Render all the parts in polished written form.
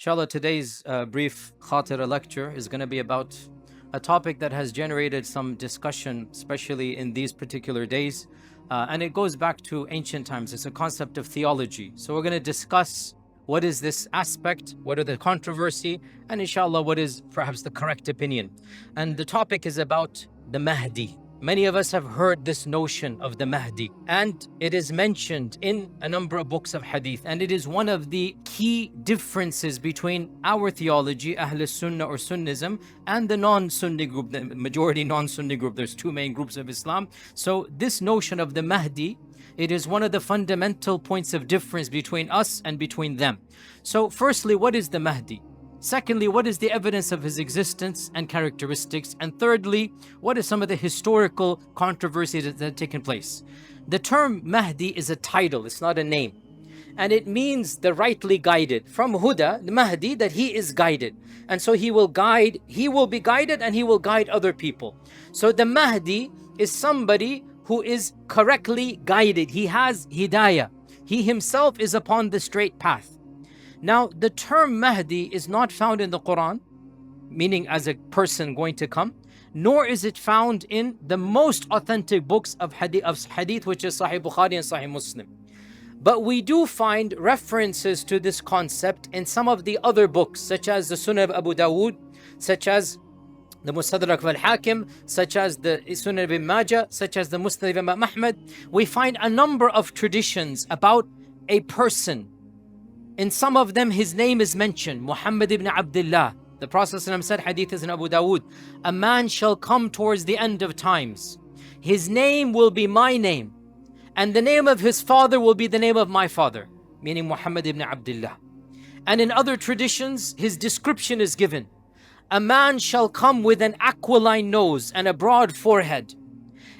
Inshallah, today's brief khatira lecture is going to be about a topic that has generated some discussion, especially in these particular days. And it goes back to ancient times. It's a concept of theology. So we're going to discuss what is this aspect, what are the controversy, and inshallah, what is perhaps the correct opinion. And the topic is about the Mahdi. Many of us have heard this notion of the Mahdi, and it is mentioned in a number of books of Hadith, and it is one of the key differences between our theology, Ahl Sunnah or Sunnism, and the non-Sunni group, the majority non-Sunni group. There's two main groups of Islam. So this notion of the Mahdi, it is one of the fundamental points of difference between us and between them. So firstly, what is the Mahdi? Secondly, what is the evidence of his existence and characteristics? And thirdly, what are some of the historical controversies that have taken place? The term Mahdi is a title, it's not a name. And it means the rightly guided. From Huda, the Mahdi, that he is guided. And so he will be guided and he will guide other people. So the Mahdi is somebody who is correctly guided. He has hidayah. He himself is upon the straight path. Now, the term Mahdi is not found in the Qur'an, meaning as a person going to come, nor is it found in the most authentic books of hadith, which is Sahih Bukhari and Sahih Muslim. But we do find references to this concept in some of the other books, such as the Sunan of Abu Dawood, such as the Mustadrak al-Hakim, such as the Sunan of Ibn Majah, such as the Musnad of Imam Ahmad. We find a number of traditions about a person. In some of them, his name is mentioned, Muhammad ibn Abdullah. The Prophet ﷺ said, hadith is in Abu Dawood, a man shall come towards the end of times. His name will be my name, and the name of his father will be the name of my father, meaning Muhammad ibn Abdullah. And in other traditions, his description is given. A man shall come with an aquiline nose and a broad forehead.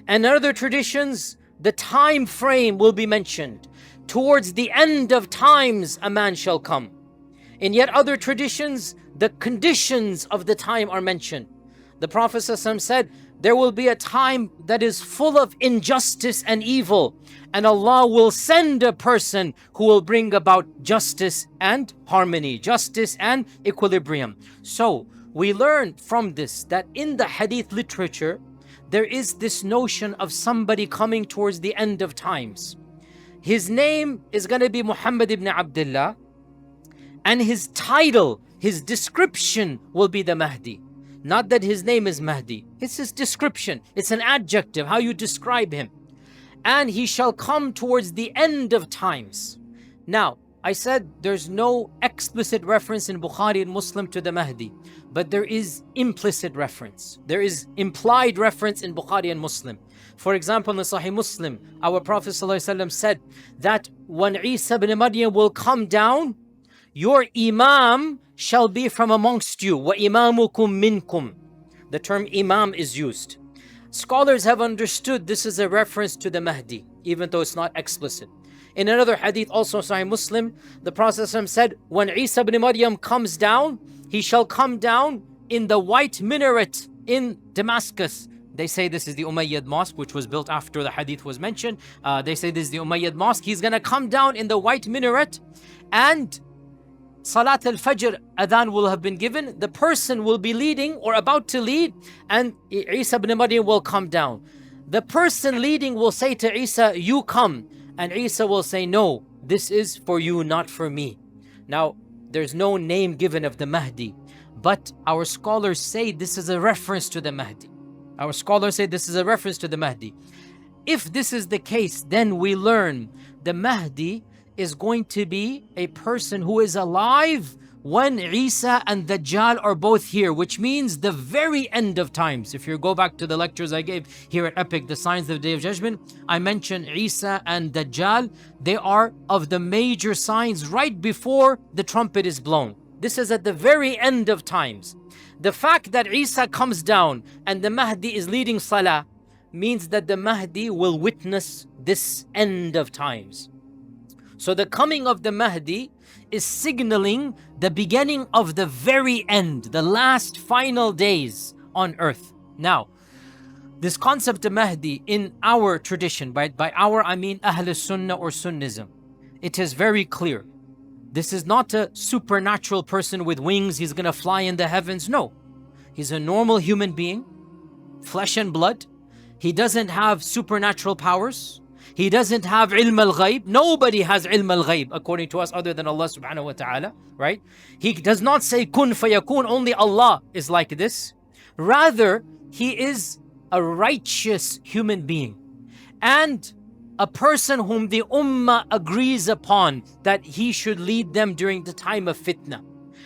And in other traditions, the time frame will be mentioned. Towards the end of times, a man shall come. In yet other traditions, the conditions of the time are mentioned. The Prophet ﷺ said, there will be a time that is full of injustice and evil, and Allah will send a person who will bring about justice and harmony, justice and equilibrium. So we learn from this that in the hadith literature, there is this notion of somebody coming towards the end of times. His name is going to be Muhammad ibn Abdullah, and his title, his description will be the Mahdi. Not that his name is Mahdi, it's his description, it's an adjective, how you describe him. And he shall come towards the end of times. Now, I said there's no explicit reference in Bukhari and Muslim to the Mahdi, but there is implicit reference. There is implied reference in Bukhari and Muslim. For example, in the Sahih Muslim, our Prophet ﷺ said that when Isa ibn Maryam will come down, your Imam shall be from amongst you. وَإِمَامُكُم مِّنْكُمْ. The term Imam is used. Scholars have understood this is a reference to the Mahdi, even though it's not explicit. In another hadith, also Sahih Muslim, the Prophet ﷺ said, when Isa ibn Maryam comes down, he shall come down in the white minaret in Damascus. They say this is the Umayyad mosque, which was built after the hadith was mentioned. They say this is the Umayyad mosque. He's going to come down in the white minaret, and Salat al-Fajr adhan will have been given. The person will be leading or about to lead, and Isa ibn Maryam will come down. The person leading will say to Isa, you come. And Isa will say, no, this is for you, not for me. Now, there's no name given of the Mahdi, but our scholars say this is a reference to the Mahdi. Our scholars say this is a reference to the Mahdi. If this is the case, then we learn the Mahdi is going to be a person who is alive when Isa and Dajjal are both here, which means the very end of times. If you go back to the lectures I gave here at Epic, the Signs of the Day of Judgment, I mentioned Isa and Dajjal. They are of the major signs right before the trumpet is blown. This is at the very end of times. The fact that Isa comes down and the Mahdi is leading Salah means that the Mahdi will witness this end of times. So the coming of the Mahdi is signaling the beginning of the very end, the last final days on earth. Now, this concept of Mahdi in our tradition, by our I mean Ahl Sunnah or Sunnism, it is very clear. This is not a supernatural person with wings, he's gonna fly in the heavens. No, he's a normal human being, flesh and blood. He doesn't have supernatural powers. He doesn't have ilm al-ghayb. Nobody has ilm al-ghayb according to us other than Allah subhanahu wa ta'ala, right? He does not say kun fayakun, only Allah is like this. Rather, he is a righteous human being and a person whom the ummah agrees upon that he should lead them during the time of fitnah.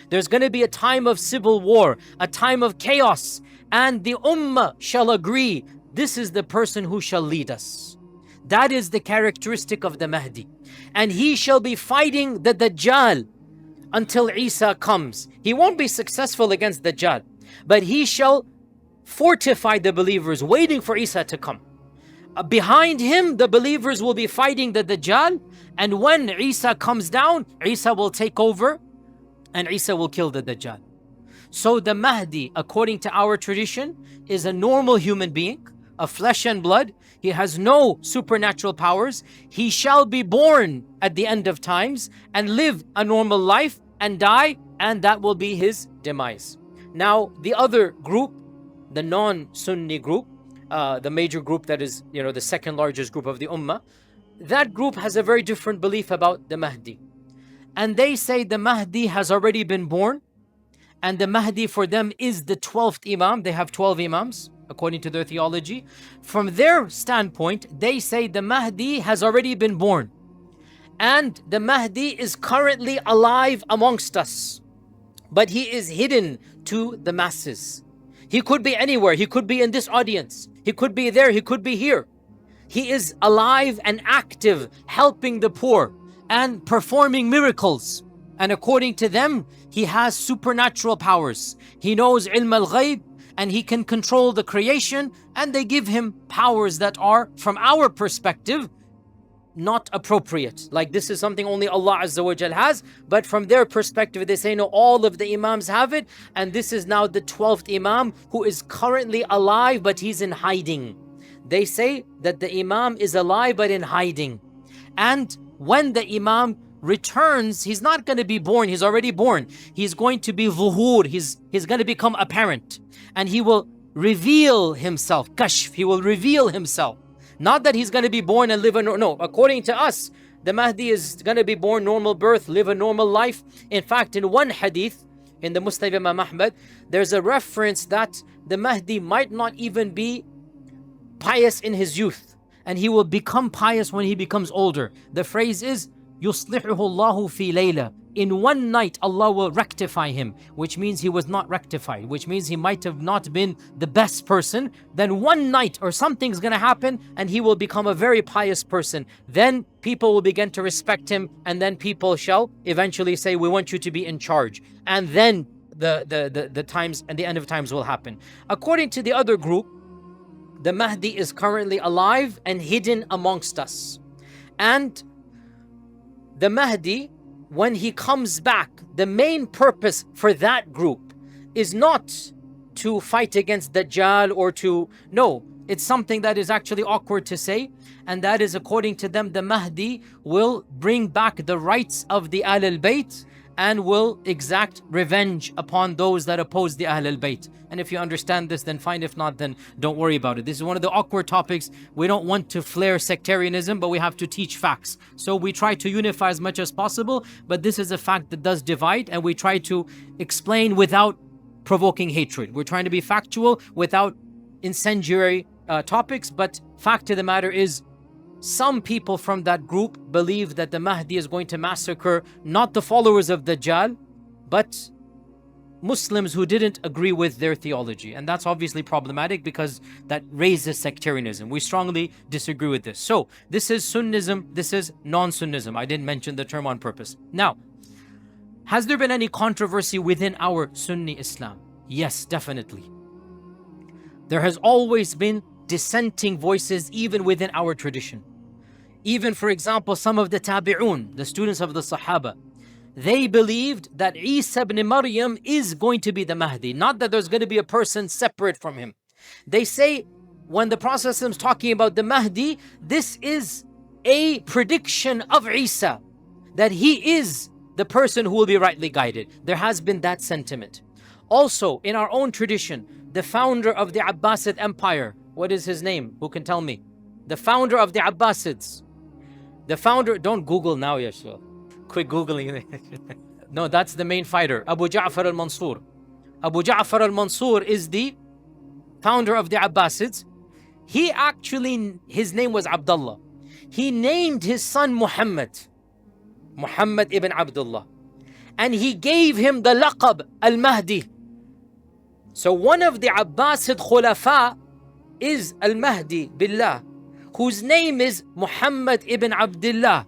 There's going to be a time of civil war, a time of chaos, and the ummah shall agree, this is the person who shall lead us. That is the characteristic of the Mahdi. And he shall be fighting the Dajjal until Isa comes. He won't be successful against Dajjal, but he shall fortify the believers, waiting for Isa to come. Behind him, the believers will be fighting the Dajjal, and when Isa comes down, Isa will take over and Isa will kill the Dajjal. So the Mahdi, according to our tradition, is a normal human being, of flesh and blood. He has no supernatural powers. He shall be born at the end of times and live a normal life and die, and that will be his demise. Now, the other group, the non-Sunni group, the major group that is, the second largest group of the Ummah, that group has a very different belief about the Mahdi. And they say the Mahdi has already been born, and the Mahdi for them is the 12th Imam. They have 12 Imams, according to their theology. From their standpoint, they say the Mahdi has already been born, and the Mahdi is currently alive amongst us, but he is hidden to the masses. He could be anywhere. He could be in this audience. He could be there. He could be here. He is alive and active, helping the poor and performing miracles. And according to them, he has supernatural powers. He knows ilm al-ghayb, and he can control the creation, and they give him powers that are, from our perspective, not appropriate. Like, this is something only Allah Azza wa Jal has, but from their perspective, they say, no, all of the Imams have it, and this is now the 12th Imam who is currently alive, but he's in hiding. They say that the Imam is alive, but in hiding. And when the Imam returns, he's not going to be born, he's already born. He's going to be zuhur, he's going to become apparent, and he will reveal himself, kashf, he will reveal himself. Not that he's going to be born and live no, according to us, the Mahdi is going to be born normal birth, live a normal life. In fact, in one hadith, in the Musnad of Imam Ahmad, there's a reference that the Mahdi might not even be pious in his youth, and he will become pious when he becomes older. The phrase is, يُصْلِحُهُ اللَّهُ فِي لَيْلَةٍ. In one night, Allah will rectify him, which means he was not rectified, which means he might have not been the best person. Then one night or something's going to happen and he will become a very pious person. Then people will begin to respect him, and then people shall eventually say, we want you to be in charge. And then the times and the end of times will happen. According to the other group, the Mahdi is currently alive and hidden amongst us. And the Mahdi, when he comes back, the main purpose for that group is not to fight against Dajjal or no, it's something that is actually awkward to say, and that is, according to them, the Mahdi will bring back the rights of the Ahl al-Bayt and will exact revenge upon those that oppose the Ahl al-Bayt. And if you understand this, then fine. If not, then don't worry about it. This is one of the awkward topics. We don't want to flare sectarianism, but we have to teach facts. So we try to unify as much as possible, but this is a fact that does divide, and we try to explain without provoking hatred. We're trying to be factual without incendiary topics, but fact of the matter is, some people from that group believe that the Mahdi is going to massacre not the followers of Dajjal, but Muslims who didn't agree with their theology. And that's obviously problematic because that raises sectarianism. We strongly disagree with this. So this is Sunnism, this is non-Sunnism. I didn't mention the term on purpose. Now, has there been any controversy within our Sunni Islam? Yes, definitely. There has always been dissenting voices even within our tradition. Even, for example, some of the Tabi'un, the students of the Sahaba, they believed that Isa ibn Maryam is going to be the Mahdi, not that there's going to be a person separate from him. They say when the Prophet is talking about the Mahdi, this is a prediction of Isa, that he is the person who will be rightly guided. There has been that sentiment. Also, in our own tradition, the founder of the Abbasid Empire, what is his name? Who can tell me? The founder of the Abbasids. The founder, don't Google now, Yashua. Quit Googling. No, that's the main fighter, Abu Ja'far al-Mansur. Abu Ja'far al-Mansur is the founder of the Abbasids. He actually, his name was Abdullah. He named his son Muhammad ibn Abdullah. And he gave him the laqab al-Mahdi. So one of the Abbasid Khulafa is al-Mahdi billah, whose name is Muhammad ibn Abdullah.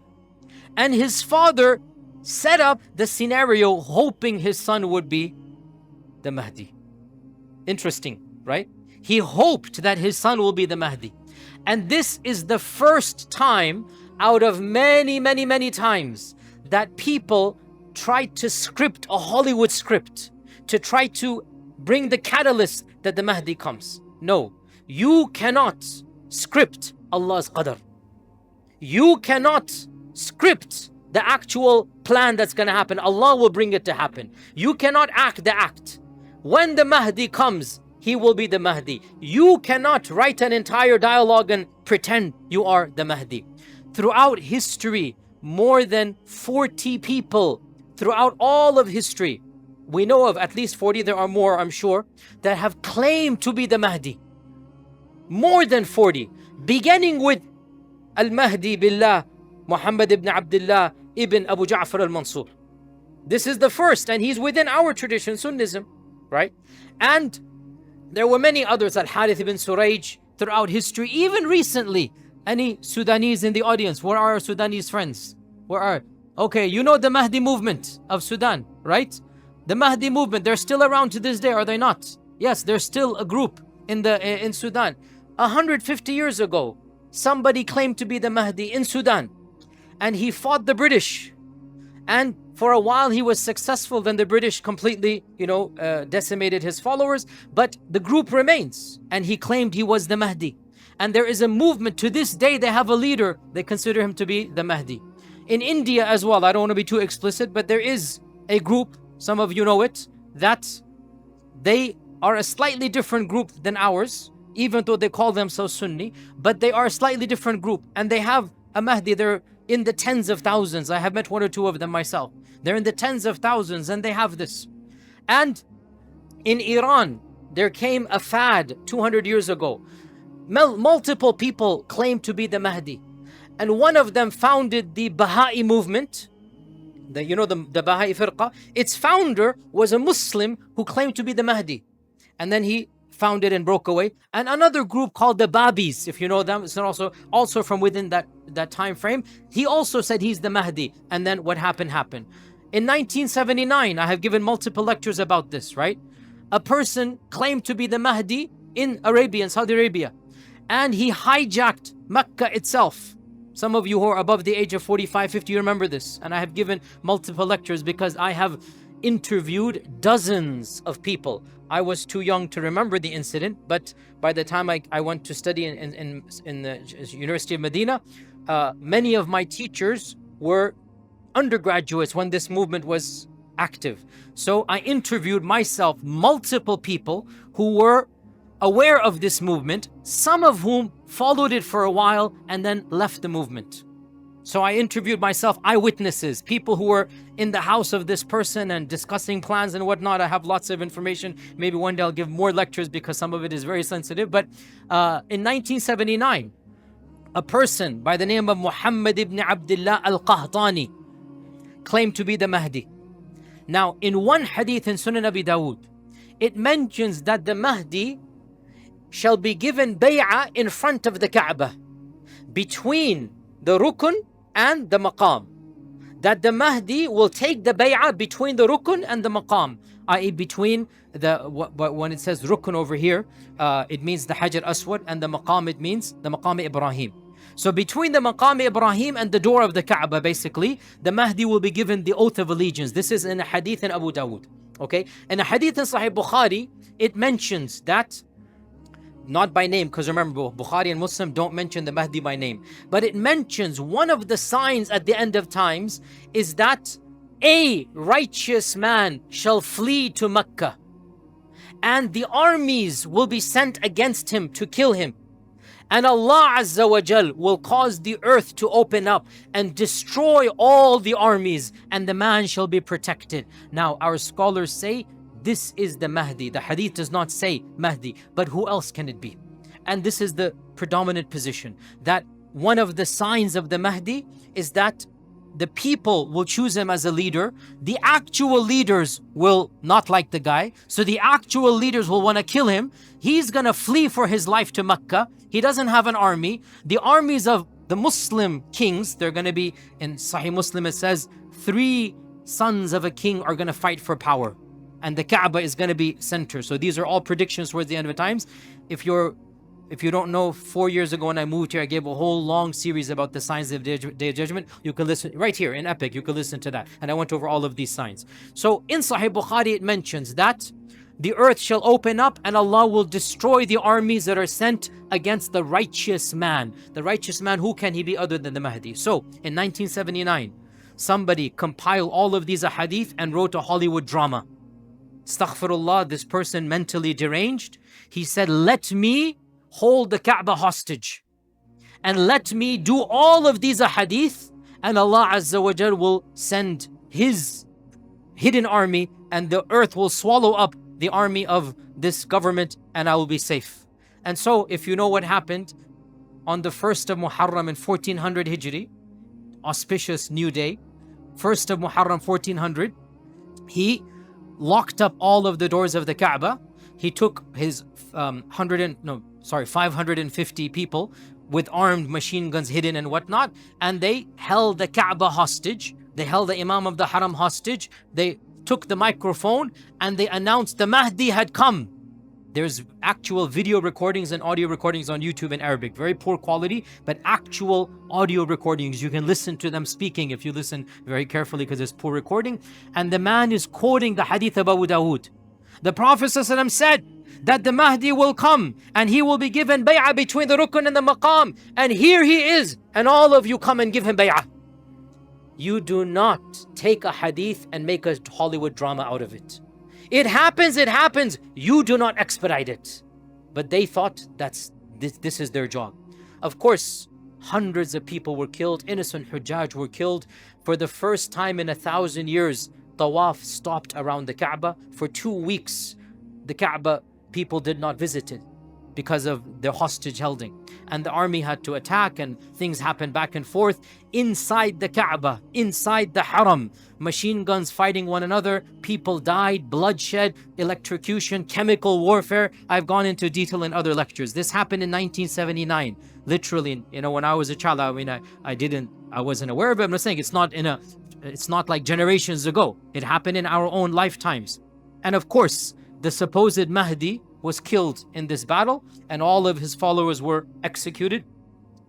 And his father set up the scenario hoping his son would be the Mahdi. Interesting, right? He hoped that his son will be the Mahdi. And this is the first time out of many, many, many times that people tried to script a Hollywood script to try to bring the catalyst that the Mahdi comes. No, you cannot script Allah's qadr. You cannot script the actual plan that's going to happen. Allah will bring it to happen. You cannot act the act. When the Mahdi comes, he will be the Mahdi. You cannot write an entire dialogue and pretend you are the Mahdi. Throughout history, more than 40 people, throughout all of history, we know of at least 40, there are more, I'm sure, that have claimed to be the Mahdi. More than 40, beginning with Al-Mahdi billah, Muhammad ibn Abdullah ibn Abu Ja'far al-Mansur. This is the first, and he's within our tradition, Sunnism, right? And there were many others, Al-Harith ibn Surayj, throughout history, even recently. Any Sudanese in the audience? Where are our Sudanese friends? Where are? Okay, you know the Mahdi movement of Sudan, right? The Mahdi movement, they're still around to this day, are they not? Yes, there's still a group in Sudan. 150 years ago, somebody claimed to be the Mahdi in Sudan, and he fought the British. And for a while he was successful, then the British completely, decimated his followers, but the group remains, and he claimed he was the Mahdi. And there is a movement, to this day they have a leader, they consider him to be the Mahdi. In India as well, I don't want to be too explicit, but there is a group, some of you know it, that they are a slightly different group than ours, even though they call themselves Sunni, but they are a slightly different group, and they have a Mahdi. They're in the tens of thousands. I have met one or two of them myself. They're in the tens of thousands, and they have this. And in Iran, there came a fad 200 years ago. Multiple people claimed to be the Mahdi, and one of them founded the Baha'i movement. The Baha'i firqa. Its founder was a Muslim who claimed to be the Mahdi, and then he founded and broke away. And another group called the Babis, if you know them, it's also from within that time frame. He also said he's the Mahdi, and then what happened. In 1979, I have given multiple lectures about this, right? A person claimed to be the Mahdi in Saudi Arabia, and he hijacked Mecca itself. Some of you who are above the age of 45, 50, you remember this. And I have given multiple lectures because I have interviewed dozens of people. I was too young to remember the incident, but by the time I went to study in the University of Medina, many of my teachers were undergraduates when this movement was active. So I interviewed myself multiple people who were aware of this movement, some of whom followed it for a while and then left the movement. So I interviewed myself, eyewitnesses, people who were in the house of this person and discussing plans and whatnot. I have lots of information. Maybe one day I'll give more lectures because some of it is very sensitive. But in 1979, a person by the name of Muhammad ibn Abdullah al-Qahtani claimed to be the Mahdi. Now, in one hadith in Sunan Abi Dawud, it mentions that the Mahdi shall be given bay'ah in front of the Kaaba, between the rukun and the maqam. That the Mahdi will take the bay'ah between the rukun and the maqam, i.e. between when it says rukun over here, it means the Hajar Aswad, and the maqam, it means the maqam Ibrahim. So between the maqam Ibrahim and the door of the Kaaba, basically, the Mahdi will be given the oath of allegiance. This is in a hadith in Abu Dawud. Okay? In a hadith in Sahih Bukhari, it mentions that, not by name, because remember, Bukhari and Muslim don't mention the Mahdi by name, but it mentions one of the signs at the end of times is that a righteous man shall flee to Mecca, and the armies will be sent against him to kill him. And Allah Azza wa Jal will cause the earth to open up and destroy all the armies, and the man shall be protected. Now, our scholars say this is the Mahdi. The hadith does not say Mahdi, but who else can it be? And this is the predominant position, that one of the signs of the Mahdi is that the people will choose him as a leader. The actual leaders will not like the guy, so the actual leaders will want to kill him. He's gonna flee for his life to Mecca. He doesn't have an army. The armies of the Muslim kings, they're gonna be, in Sahih Muslim it says, 3 sons of a king are gonna fight for power, and the Kaaba is gonna be center. So these are all predictions towards the end of the times. If you don't know, 4 years ago when I moved here, I gave a whole long series about the signs of the Day of Judgment. You can listen right here in Epic. You can listen to that. And I went over all of these signs. So in Sahih Bukhari, it mentions that the earth shall open up and Allah will destroy the armies that are sent against the righteous man. The righteous man, who can he be other than the Mahdi? So in 1979, somebody compiled all of these ahadith and wrote a Hollywood drama. Astaghfirullah, this person mentally deranged. He said, let me hold the Kaaba hostage and let me do all of these ahadith, and Allah Azza wa Jal will send his hidden army and the earth will swallow up the army of this government and I will be safe. And so if you know what happened on the 1st of Muharram in 1400 Hijri, auspicious new day, 1st of Muharram 1400, he locked up all of the doors of the Kaaba. He took his 550 people with armed machine guns hidden and whatnot, and they held the Kaaba hostage. They held the Imam of the Haram hostage. They took the microphone and they announced the Mahdi had come. There's actual video recordings and audio recordings on YouTube in Arabic. Very poor quality, but actual audio recordings. You can listen to them speaking if you listen very carefully, because it's poor recording. And the man is quoting the hadith of Abu Dawood. The Prophet ﷺ said that the Mahdi will come and he will be given bay'ah between the rukn and the maqam. And here he is, and all of you come and give him bay'ah. You do not take a hadith and make a Hollywood drama out of it. It happens, it happens. You do not expedite it. But they thought this is their job. Of course, hundreds of people were killed. Innocent Hujjaj were killed. For the first time in 1,000 years, Tawaf stopped around the Kaaba. For 2 weeks, the Kaaba people did not visit it because of their hostage holding. And the army had to attack and things happened back and forth. Inside the Kaaba, inside the Haram, machine guns fighting one another, people died, bloodshed, electrocution, chemical warfare. I've gone into detail in other lectures. This happened in 1979. Literally, when I was a child, I wasn't aware of it. I'm not saying it's not like generations ago. It happened in our own lifetimes. And of course, the supposed Mahdi was killed in this battle, and all of his followers were executed,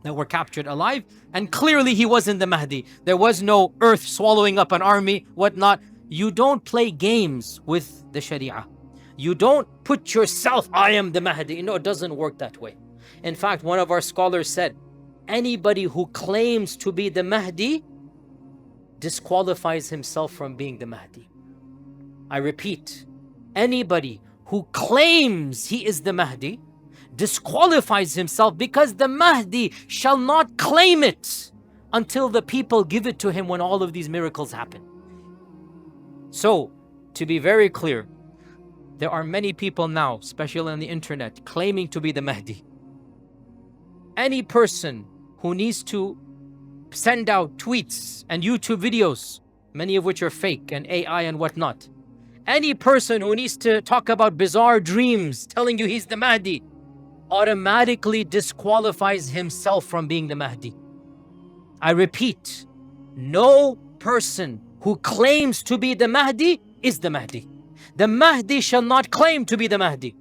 that were captured alive. And clearly he wasn't the Mahdi. There was no earth swallowing up an army, whatnot. You don't play games with the Sharia. You don't put yourself, I am the Mahdi. No, it doesn't work that way. In fact, one of our scholars said, anybody who claims to be the Mahdi disqualifies himself from being the Mahdi. I repeat, anybody who claims he is the Mahdi disqualifies himself, because the Mahdi shall not claim it until the people give it to him when all of these miracles happen. So, to be very clear, there are many people now, especially on the internet, claiming to be the Mahdi. Any person who needs to send out tweets and YouTube videos, many of which are fake and AI and whatnot, any person who needs to talk about bizarre dreams telling you he's the Mahdi automatically disqualifies himself from being the Mahdi. I repeat, no person who claims to be the Mahdi is the Mahdi. The Mahdi shall not claim to be the Mahdi.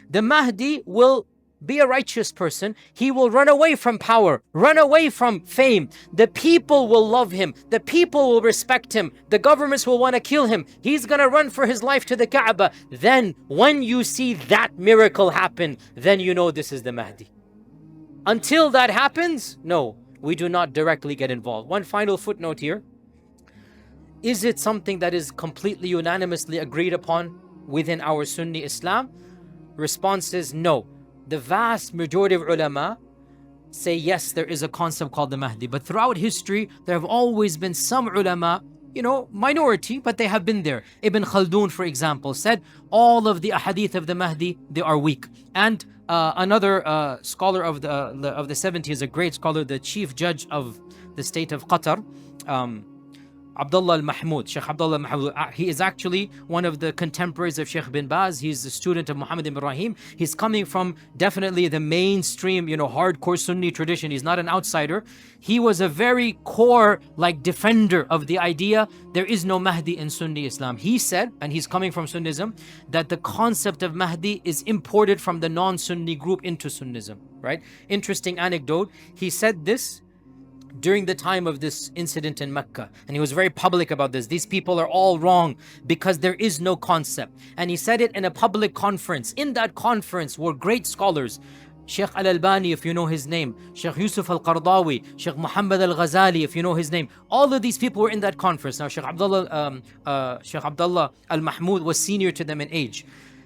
The Mahdi will be a righteous person. He will run away from power, run away from fame. The people will love him. The people will respect him. The governments will want to kill him. He's going to run for his life to the Kaaba. Then when you see that miracle happen, then you know this is the Mahdi. Until that happens, no, we do not directly get involved. One final footnote here. Is it something that is completely unanimously agreed upon within our Sunni Islam? Response is no. The vast majority of ulama say yes, there is a concept called the Mahdi. But throughout history, there have always been some ulama, minority, but they have been there. Ibn Khaldun, for example, said all of the ahadith of the Mahdi, they are weak. And another scholar of the 70s, a great scholar, the chief judge of the state of Qatar, Abdullah al-Mahmoud, Sheikh Abdullah al-Mahmoud. He is actually one of the contemporaries of Sheikh bin Baz. He's a student of Muhammad ibn Ibrahim. He's coming from definitely the mainstream, hardcore Sunni tradition. He's not an outsider. He was a very core, defender of the idea there is no Mahdi in Sunni Islam. He said, and he's coming from Sunnism, that the concept of Mahdi is imported from the non-Sunni group into Sunnism, right? Interesting anecdote. He said this during the time of this incident in Mecca, and he was very public about this. These people are all wrong because there is no concept. And he said it in a public conference. In that conference were great scholars. Sheikh Al-Albani, if you know his name, Sheikh Yusuf Al-Qardawi, Sheikh Muhammad Al-Ghazali, if you know his name. All of these people were in that conference. Now Sheikh Abdullah Al-Mahmoud was senior to them in age.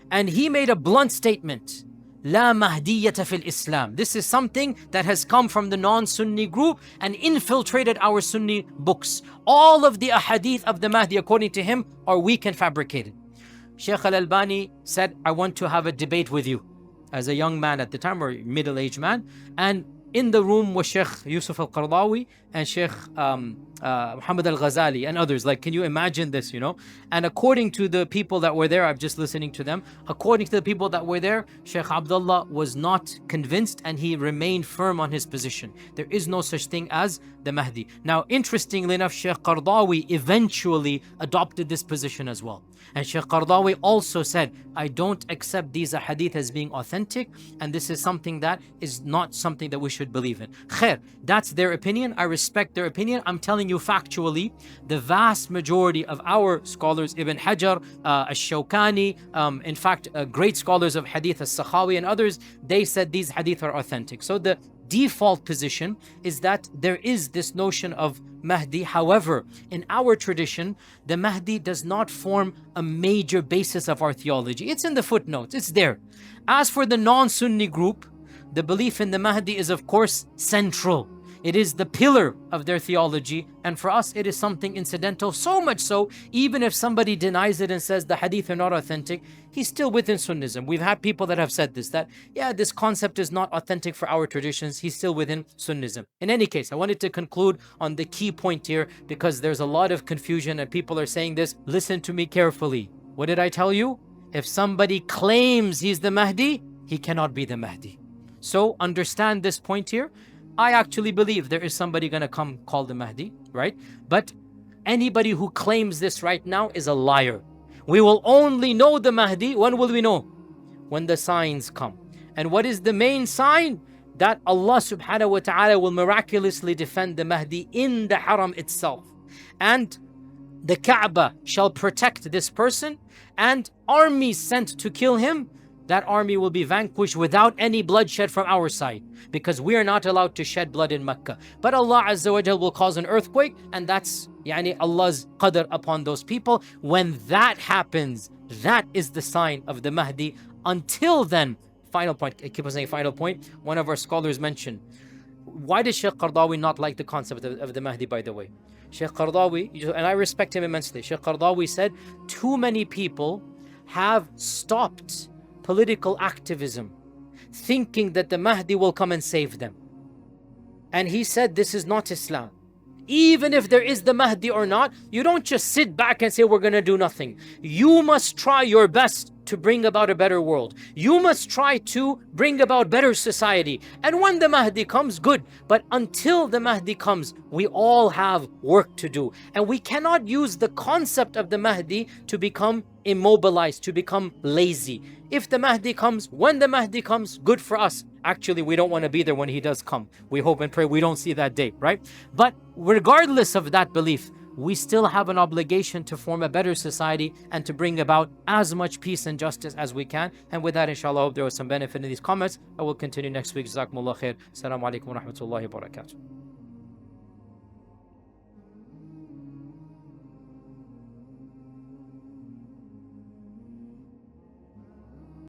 And he made a blunt statement. La Mahdiyyata fil Islam. This is something that has come from the non-Sunni group and infiltrated our Sunni books. All of the ahadith of the Mahdi, according to him, are weak and fabricated. Sheikh Al-Albani said, I want to have a debate with you. As a young man at the time, or middle-aged man. And in the room was Sheikh Yusuf Al-Qardawi and Sheikh Muhammad Al-Ghazali and others. Can you imagine this, And according to the people that were there, I'm just listening to them. According to the people that were there, Sheikh Abdullah was not convinced and he remained firm on his position. There is no such thing as the Mahdi. Now, interestingly enough, Sheikh Qardawi eventually adopted this position as well. And Sheikh Qardawi also said, I don't accept these ahadith as being authentic, and this is something that is not something that we should believe in. Khair, that's their opinion. I respect their opinion. I'm telling you factually, the vast majority of our scholars, Ibn Hajar, Ash-Shawkani, in fact, great scholars of hadith, As-Sakhawi and others, they said these hadith are authentic. So the default position is that there is this notion of Mahdi. However, in our tradition, the Mahdi does not form a major basis of our theology. It's in the footnotes, it's there. As for the non-Sunni group, the belief in the Mahdi is of course central. It is the pillar of their theology, and for us it is something incidental, so much so, even if somebody denies it and says the hadith are not authentic, he's still within Sunnism. We've had people that have said this, that this concept is not authentic for our traditions, he's still within Sunnism. In any case, I wanted to conclude on the key point here, because there's a lot of confusion and people are saying this. Listen to me carefully. What did I tell you? If somebody claims he's the Mahdi, he cannot be the Mahdi. So understand this point here. I actually believe there is somebody going to come called the Mahdi, right? But anybody who claims this right now is a liar. We will only know the Mahdi. When will we know? When the signs come. And what is the main sign? That Allah subhanahu wa ta'ala will miraculously defend the Mahdi in the haram itself. And the Kaaba shall protect this person, and armies sent to kill him, that army will be vanquished without any bloodshed from our side, because we are not allowed to shed blood in Mecca. But Allah Azza wa Jal will cause an earthquake, and that's Allah's qadr upon those people. When that happens, that is the sign of the Mahdi. Until then, final point, I keep on saying final point, one of our scholars mentioned, why does Sheikh Qardawi not like the concept of the Mahdi, by the way? Sheikh Qardawi, and I respect him immensely, Sheikh Qardawi said, too many people have stopped political activism, thinking that the Mahdi will come and save them. And he said, this is not Islam. Even if there is the Mahdi or not, you don't just sit back and say, we're going to do nothing. You must try your best to bring about a better world. You must try to bring about better society. And when the Mahdi comes, good. But until the Mahdi comes, we all have work to do. And we cannot use the concept of the Mahdi to become immobilized, to become lazy. If the Mahdi comes, when the Mahdi comes, good for us. Actually, we don't want to be there when he does come. We hope and pray we don't see that day, right? But regardless of that belief, we still have an obligation to form a better society and to bring about as much peace and justice as we can. And with that, inshallah, I hope there was some benefit in these comments. I will continue next week. Jazakumullah khair. Assalamu alaikum wa rahmatullahi wa barakatuh.